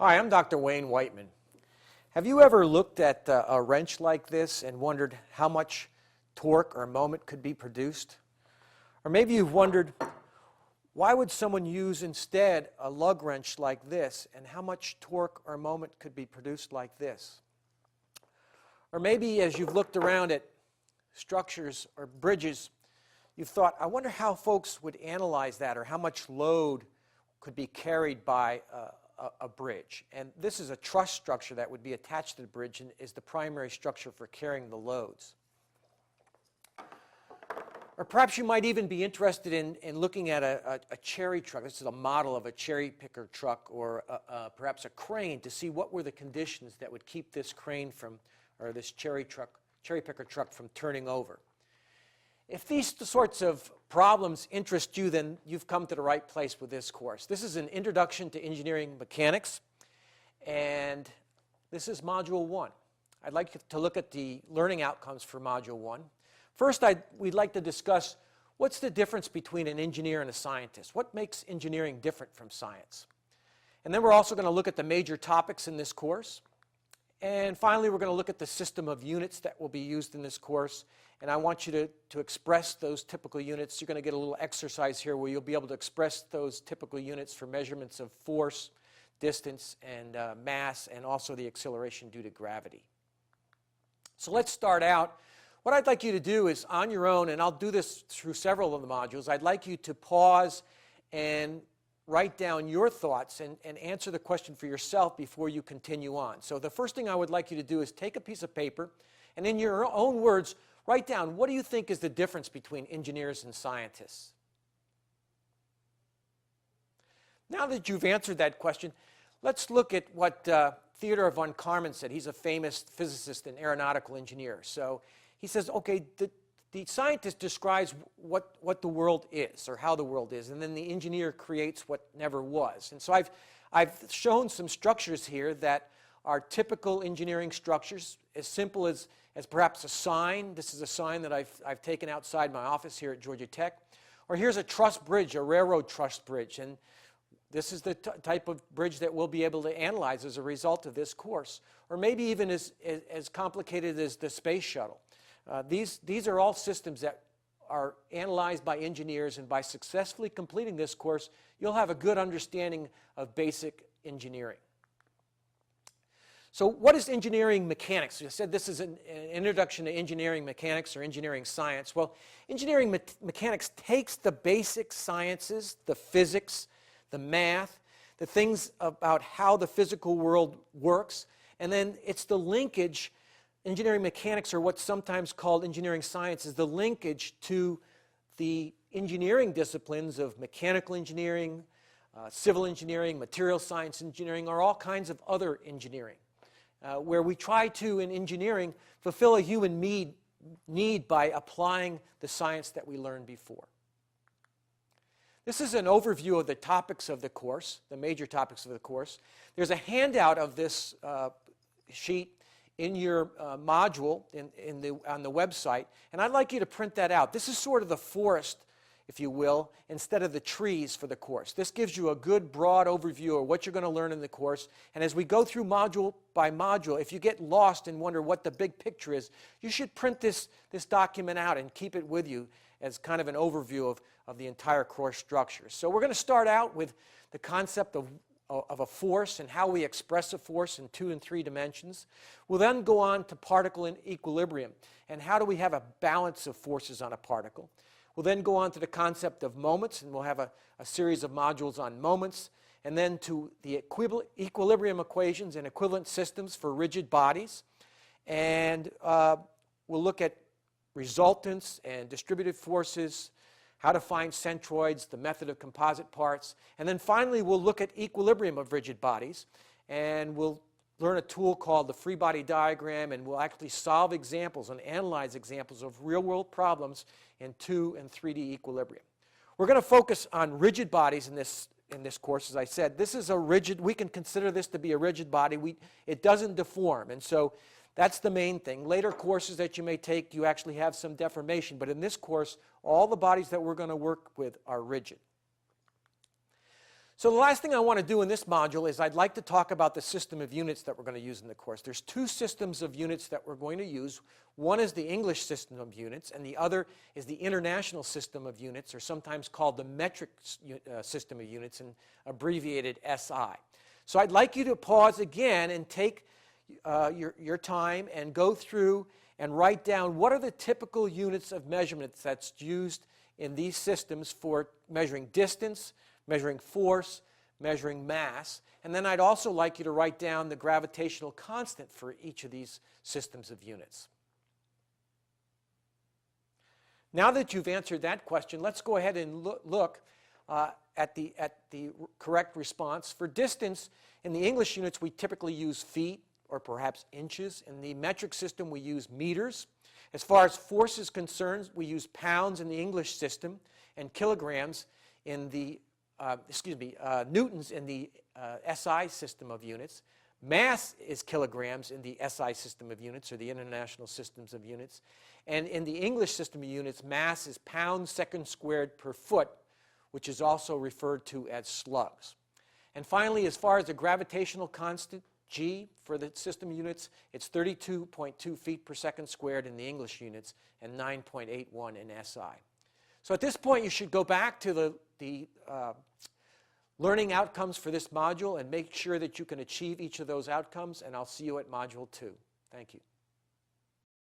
Hi, I'm Dr. Wayne Whiteman. Have you ever looked at a wrench like this and wondered how much torque or moment could be produced? Or maybe you've wondered, why would someone use instead a lug wrench like this, and how much torque or moment could be produced like this? Or maybe as you've looked around at structures or bridges, you've thought, I wonder how folks would analyze that, or how much load could be carried by a bridge. And this is a truss structure that would be attached to the bridge and is the primary structure for carrying the loads. Or perhaps you might even be interested in looking at a cherry truck. This is a model of a cherry picker truck, or perhaps a crane, to see what were the conditions that would keep this crane from, or this cherry picker truck from turning over. If these sorts of problems interest you, then you've come to the right place with this course. This is an Introduction to Engineering Mechanics, and this is Module 1. I'd like to look at the learning outcomes for Module 1. First, we'd like to discuss what's the difference between an engineer and a scientist. What makes engineering different from science? And then we're also going to look at the major topics in this course. And finally, we're going to look at the system of units that will be used in this course. And I want you to express those typical units. You're going to get a little exercise here where you'll be able to express those typical units for measurements of force, distance, and mass, and also the acceleration due to gravity. So let's start out. What I'd like you to do is, on your own, and I'll do this through several of the modules, I'd like you to pause and write down your thoughts and answer the question for yourself before you continue on. So the first thing I would like you to do is take a piece of paper and, in your own words, write down, what do you think is the difference between engineers and scientists? Now that you've answered that question, let's look at what Theodore von Karman said. He's a famous physicist and aeronautical engineer. So he says, okay, the scientist describes what the world is, or how the world is, and then the engineer creates what never was. And so I've shown some structures here that are typical engineering structures, as simple as perhaps a sign. This is a sign that I've taken outside my office here at Georgia Tech. Or here's a truss bridge, a railroad truss bridge, and this is the type of bridge that we'll be able to analyze as a result of this course. Or maybe even as complicated as the space shuttle. These are all systems that are analyzed by engineers, and by successfully completing this course, you'll have a good understanding of basic engineering. So what is engineering mechanics? You said this is an introduction to engineering mechanics or engineering science. Well, engineering mechanics takes the basic sciences, the physics, the math, the things about how the physical world works, and then it's the linkage. Engineering mechanics, or what's sometimes called engineering science, is the linkage to the engineering disciplines of mechanical engineering, civil engineering, material science engineering, or all kinds of other engineering, where we try to, in engineering, fulfill a human need by applying the science that we learned before. This is an overview of the topics of the course, the major topics of the course. There's a handout of this sheet in your module on the website, and I'd like you to print that out. This is sort of the forest, if you will, instead of the trees for the course. This gives you a good broad overview of what you're going to learn in the course, and as we go through module by module, if you get lost and wonder what the big picture is, you should print this document out and keep it with you as kind of an overview of the entire course structure. So we're going to start out with the concept of a force and how we express a force in 2 and 3 dimensions. We'll then go on to particle and equilibrium, and how do we have a balance of forces on a particle. We'll then go on to the concept of moments, and we'll have a series of modules on moments, and then to the equilibrium equations and equivalent systems for rigid bodies. And we'll look at resultants and distributed forces, how to find centroids, the method of composite parts, and then finally we'll look at equilibrium of rigid bodies, and we'll learn a tool called the free body diagram, and we'll actually solve examples and analyze examples of real-world problems in 2 and 3D equilibrium. We're going to focus on rigid bodies in this course. As I said, this is a rigid, we can consider this to be a rigid body. It doesn't deform, and so that's the main thing. Later courses that you may take, you actually have some deformation, but in this course, all the bodies that we're going to work with are rigid. So the last thing I want to do in this module is I'd like to talk about the system of units that we're going to use in the course. There's two systems of units that we're going to use. One is the English system of units, and the other is the international system of units, or sometimes called the metric system of units, and abbreviated SI. So I'd like you to pause again and take your time and go through and write down what are the typical units of measurement that's used in these systems for measuring distance, measuring force, measuring mass. And then I'd also like you to write down the gravitational constant for each of these systems of units. Now that you've answered that question, let's go ahead and look at the correct response. For distance, in the English units, we typically use feet or perhaps inches. In the metric system, we use meters. As far as force is concerned, we use pounds in the English system and kilograms in the newtons in the SI system of units. Mass is kilograms in the SI system of units, or the international systems of units. And in the English system of units, mass is pounds second squared per foot, which is also referred to as slugs. And finally, as far as the gravitational constant, G, for the system units, it's 32.2 feet per second squared in the English units and 9.81 in SI. So at this point, you should go back to the learning outcomes for this module and make sure that you can achieve each of those outcomes, and I'll see you at Module 2. Thank you.